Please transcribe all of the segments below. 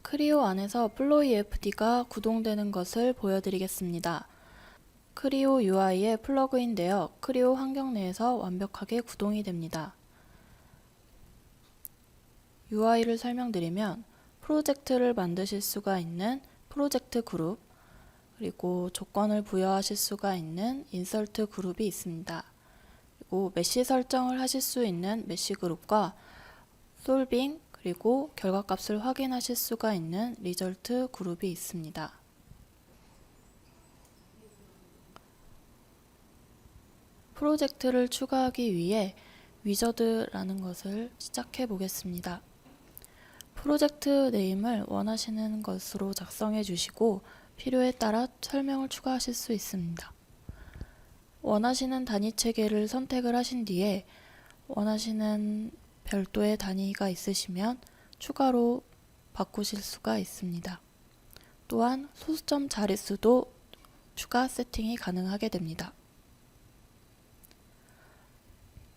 크리오 안에서 플로이FD가 구동되는 것을 보여드리겠습니다. 크리오 UI에 플러그인되어 크리오 환경 내에서 완벽하게 구동이 됩니다. UI를 설명드리면 프로젝트를 만드실 수가 있는 프로젝트 그룹, 그리고 조건을 부여하실 수가 있는 인설트 그룹이 있습니다. 그리고 메시 설정을 하실 수 있는 메시 그룹과 솔빙, 그리고 결과값을 확인하실 수가 있는 리절트 그룹이 있습니다. 프로젝트를 추가하기 위해 위저드라는 것을 시작해 보겠습니다. 프로젝트 네임을 원하시는 것으로 작성해 주시고 필요에 따라 설명을 추가하실 수 있습니다. 원하시는 단위 체계를 선택을 하신 뒤에 원하시는 별도의 단위가 있으시면 추가로 바꾸실 수가 있습니다. 또한 소수점 자릿수도 추가 세팅이 가능하게 됩니다.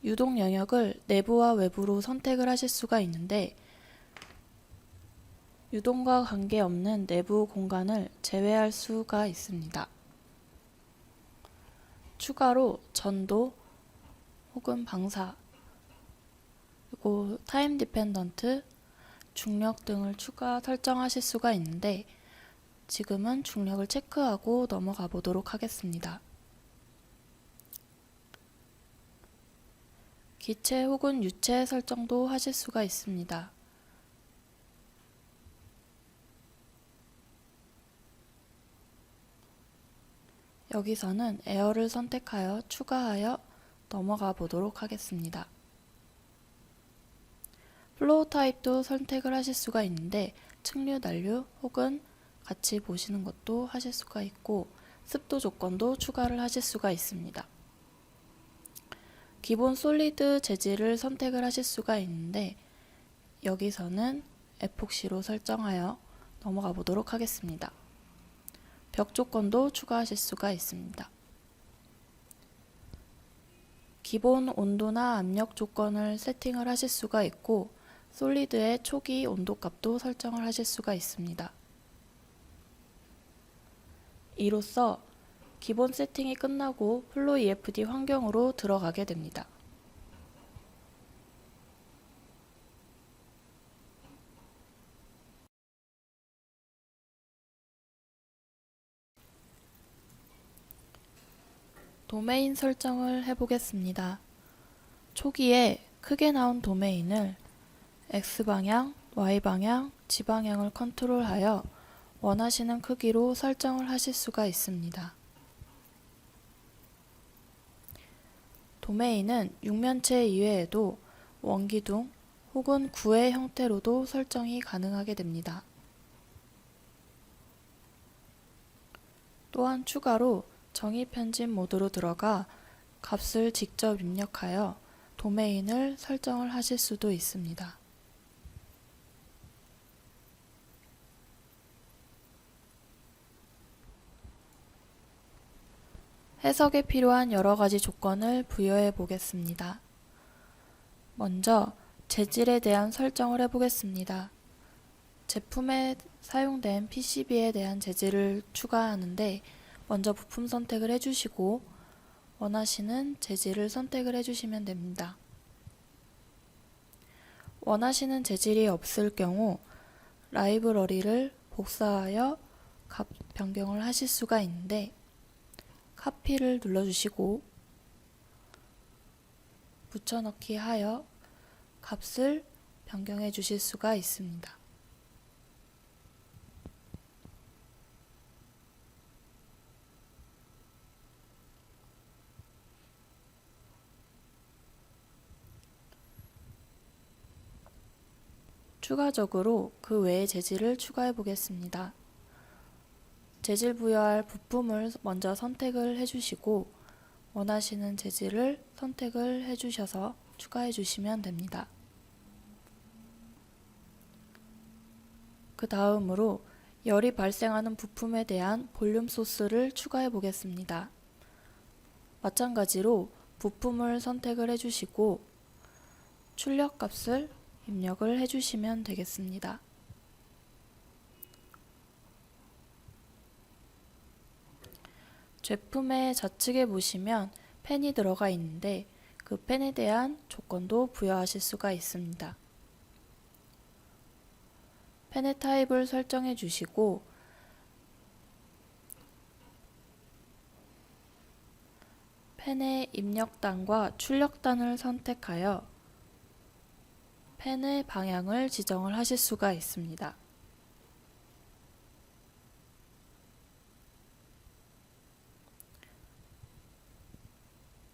유동 영역을 내부와 외부로 선택을 하실 수가 있는데 유동과 관계없는 내부 공간을 제외할 수가 있습니다. 추가로 전도 혹은 방사, 그리고 타임 디펜던트, 중력 등을 추가 설정하실 수가 있는데 지금은 중력을 체크하고 넘어가 보도록 하겠습니다. 기체 혹은 유체 설정도 하실 수가 있습니다. 여기서는 에어를 선택하여 추가하여 넘어가 보도록 하겠습니다. 플로우 타입도 선택을 하실 수가 있는데 측류, 난류 혹은 같이 보시는 것도 하실 수가 있고 습도 조건도 추가를 하실 수가 있습니다. 기본 솔리드 재질을 선택을 하실 수가 있는데 여기서는 에폭시로 설정하여 넘어가 보도록 하겠습니다. 벽 조건도 추가하실 수가 있습니다. 기본 온도나 압력 조건을 세팅을 하실 수가 있고 솔리드의 초기 온도 값도 설정을 하실 수가 있습니다. 이로써 기본 세팅이 끝나고 플로이FD 환경으로 들어가게 됩니다. 도메인 설정을 해보겠습니다. 초기에 크게 나온 도메인을 X방향, Y방향, G방향을 컨트롤하여 원하시는 크기로 설정을 하실 수가 있습니다. 도메인은 육면체 이외에도 원기둥 혹은 구의 형태로도 설정이 가능하게 됩니다. 또한 추가로 정의 편집 모드로 들어가 값을 직접 입력하여 도메인을 설정을 하실 수도 있습니다. 해석에 필요한 여러가지 조건을 부여해 보겠습니다. 먼저 재질에 대한 설정을 해보겠습니다. 제품에 사용된 PCB에 대한 재질을 추가하는데 먼저 부품 선택을 해주시고 원하시는 재질을 선택을 해주시면 됩니다. 원하시는 재질이 없을 경우 라이브러리를 복사하여 값 변경을 하실 수가 있는데 카피를 눌러주시고 붙여넣기 하여 값을 변경해 주실 수가 있습니다. 추가적으로 그 외의 재질을 추가해 보겠습니다. 재질 부여할 부품을 먼저 선택을 해주시고 원하시는 재질을 선택을 해주셔서 추가해 주시면 됩니다. 그 다음으로 열이 발생하는 부품에 대한 볼륨 소스를 추가해 보겠습니다. 마찬가지로 부품을 선택을 해주시고 출력 값을 입력을 해주시면 되겠습니다. 제품의 좌측에 보시면 펜이 들어가 있는데 그 펜에 대한 조건도 부여하실 수가 있습니다. 펜의 타입을 설정해 주시고 펜의 입력단과 출력단을 선택하여 펜의 방향을 지정을 하실 수가 있습니다.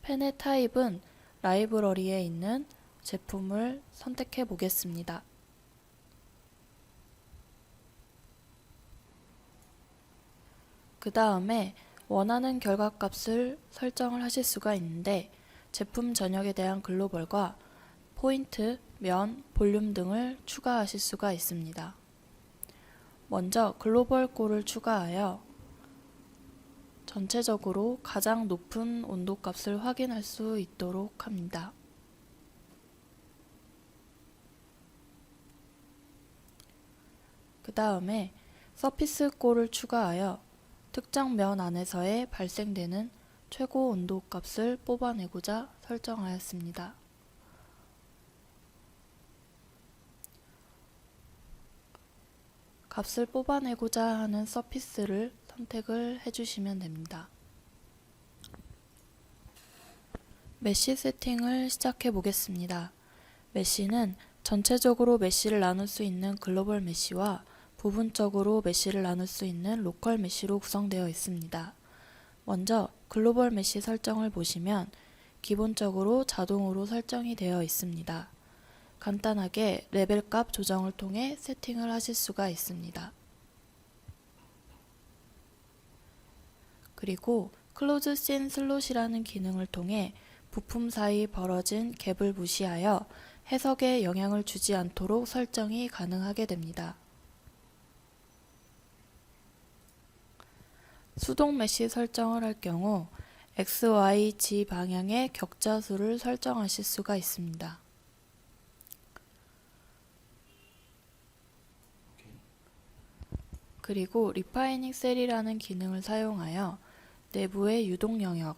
펜의 타입은 라이브러리에 있는 제품을 선택해 보겠습니다. 그 다음에 원하는 결과값을 설정을 하실 수가 있는데 제품 전역에 대한 글로벌과 포인트, 면, 볼륨 등을 추가하실 수가 있습니다. 먼저 글로벌 꼴을 추가하여 전체적으로 가장 높은 온도값을 확인할 수 있도록 합니다. 그 다음에 서피스 꼴을 추가하여 특정 면 안에서의 발생되는 최고 온도값을 뽑아내고자 설정하였습니다. 값을 뽑아내고자 하는 서피스를 선택을 해주시면 됩니다. 메쉬 세팅을 시작해 보겠습니다. 메쉬는 전체적으로 메쉬를 나눌 수 있는 글로벌 메쉬와 부분적으로 메쉬를 나눌 수 있는 로컬 메쉬로 구성되어 있습니다. 먼저 글로벌 메쉬 설정을 보시면 기본적으로 자동으로 설정이 되어 있습니다. 간단하게 레벨 값 조정을 통해 세팅을 하실 수가 있습니다. 그리고 클로즈 씬 슬롯이라는 기능을 통해 부품 사이 벌어진 갭을 무시하여 해석에 영향을 주지 않도록 설정이 가능하게 됩니다. 수동 메쉬 설정을 할 경우 X, Y, Z 방향의 격자수를 설정하실 수가 있습니다. 그리고 리파이닝 셀이라는 기능을 사용하여 내부의 유동 영역,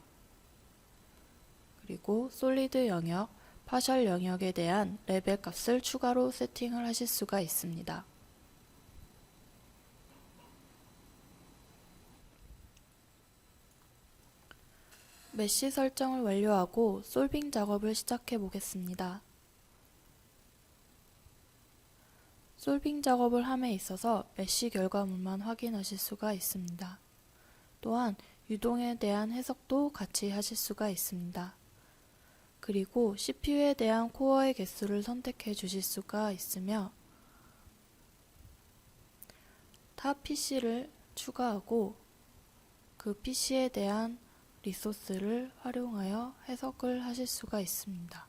그리고 솔리드 영역, 파셜 영역에 대한 레벨 값을 추가로 세팅을 하실 수가 있습니다. 메쉬 설정을 완료하고 솔빙 작업을 시작해 보겠습니다. 솔빙 작업을 함에 있어서 메쉬 결과물만 확인하실 수가 있습니다. 또한 유동에 대한 해석도 같이 하실 수가 있습니다. 그리고 CPU에 대한 코어의 개수를 선택해 주실 수가 있으며 타 PC를 추가하고 그 PC에 대한 리소스를 활용하여 해석을 하실 수가 있습니다.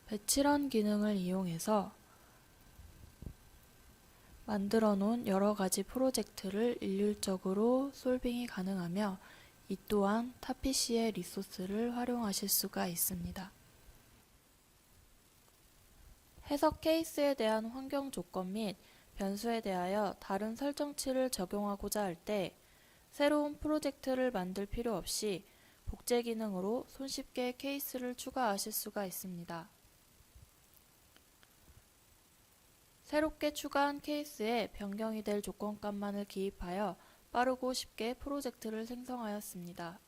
배치런 기능을 이용해서 만들어 놓은 여러 가지 프로젝트를 일률적으로 솔빙이 가능하며 이 또한 타 PC의 리소스를 활용하실 수가 있습니다. 해석 케이스에 대한 환경 조건 및 변수에 대하여 다른 설정치를 적용하고자 할 때 새로운 프로젝트를 만들 필요 없이 복제 기능으로 손쉽게 케이스를 추가하실 수가 있습니다. 새롭게 추가한 케이스에 변경이 될 조건값만을 기입하여 빠르고 쉽게 프로젝트를 생성하였습니다.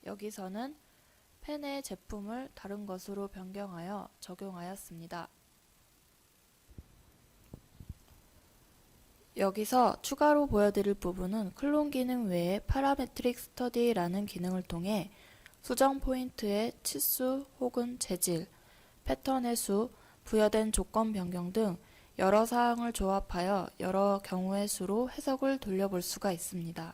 여기서는 펜의 제품을 다른 것으로 변경하여 적용하였습니다. 여기서 추가로 보여드릴 부분은 클론 기능 외에 파라메트릭 스터디라는 기능을 통해 수정 포인트의 치수 혹은 재질, 패턴의 수, 부여된 조건 변경 등 여러 사항을 조합하여 여러 경우의 수로 해석을 돌려볼 수가 있습니다.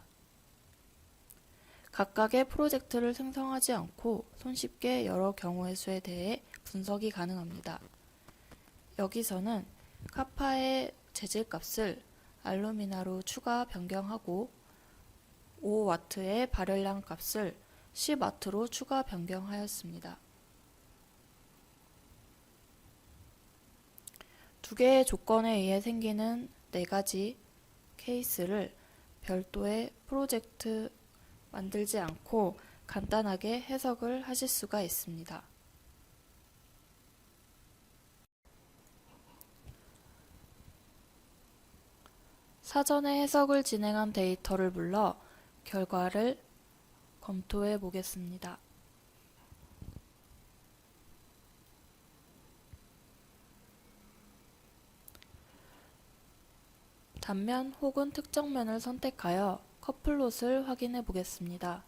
각각의 프로젝트를 생성하지 않고 손쉽게 여러 경우의 수에 대해 분석이 가능합니다. 여기서는 카파의 재질값을 알루미나로 추가 변경하고 5W의 발열량 값을 10W로 추가 변경하였습니다. 두 개의 조건에 의해 생기는 네 가지 케이스를 별도의 프로젝트 만들지 않고 간단하게 해석을 하실 수가 있습니다. 사전에 해석을 진행한 데이터를 불러 결과를 검토해 보겠습니다. 단면 혹은 특정면을 선택하여 커플롯을 확인해 보겠습니다.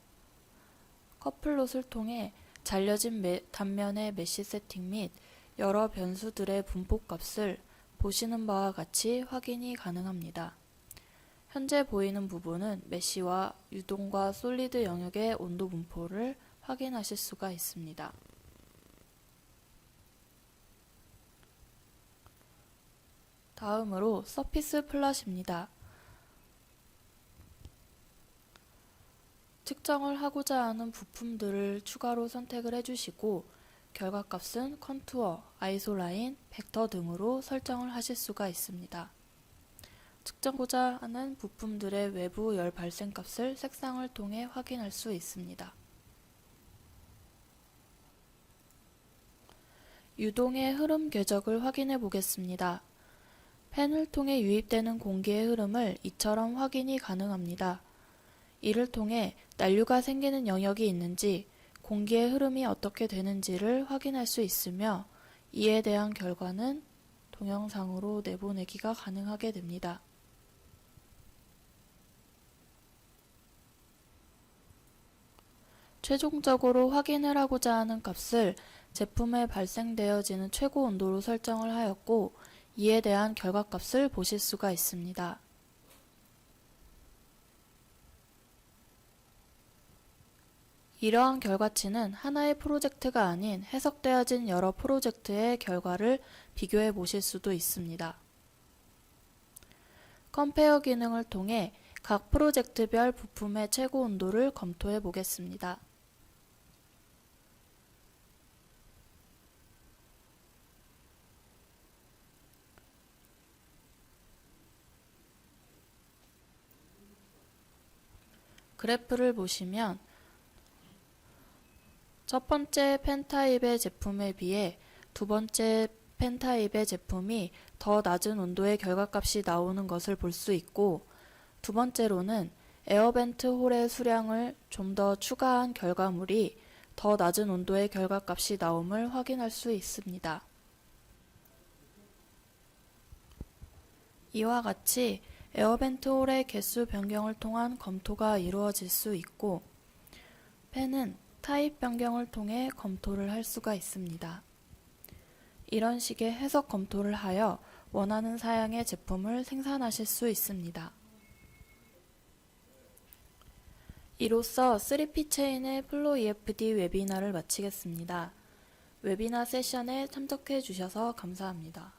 커플롯을 통해 잘려진 단면의 메쉬 세팅 및 여러 변수들의 분포값을 보시는 바와 같이 확인이 가능합니다. 현재 보이는 부분은 메쉬와 유동과 솔리드 영역의 온도 분포를 확인하실 수가 있습니다. 다음으로 서피스 플롯입니다. 측정을 하고자 하는 부품들을 추가로 선택을 해주시고 결과값은 컨투어, 아이소라인, 벡터 등으로 설정을 하실 수가 있습니다. 측정하고자 하는 부품들의 외부 열 발생 값을 색상을 통해 확인할 수 있습니다. 유동의 흐름 궤적을 확인해 보겠습니다. 펜을 통해 유입되는 공기의 흐름을 이처럼 확인이 가능합니다. 이를 통해 난류가 생기는 영역이 있는지, 공기의 흐름이 어떻게 되는지를 확인할 수 있으며 이에 대한 결과는 동영상으로 내보내기가 가능하게 됩니다. 최종적으로 확인을 하고자 하는 값을 제품에 발생되어지는 최고 온도로 설정을 하였고 이에 대한 결과값을 보실 수가 있습니다. 이러한 결과치는 하나의 프로젝트가 아닌 해석되어진 여러 프로젝트의 결과를 비교해 보실 수도 있습니다. 컴페어 기능을 통해 각 프로젝트별 부품의 최고 온도를 검토해 보겠습니다. 그래프를 보시면 첫 번째 펜 타입의 제품에 비해 두 번째 펜 타입의 제품이 더 낮은 온도의 결과값이 나오는 것을 볼 수 있고, 두 번째로는 에어벤트 홀의 수량을 좀 더 추가한 결과물이 더 낮은 온도의 결과값이 나옴을 확인할 수 있습니다. 이와 같이 에어벤트 홀의 개수 변경을 통한 검토가 이루어질 수 있고, 펜은 타입 변경을 통해 검토를 할 수가 있습니다. 이런 식의 해석 검토를 하여 원하는 사양의 제품을 생산하실 수 있습니다. 이로써 3P 체인의 플로 EFD 웨비나를 마치겠습니다. 웨비나 세션에 참석해 주셔서 감사합니다.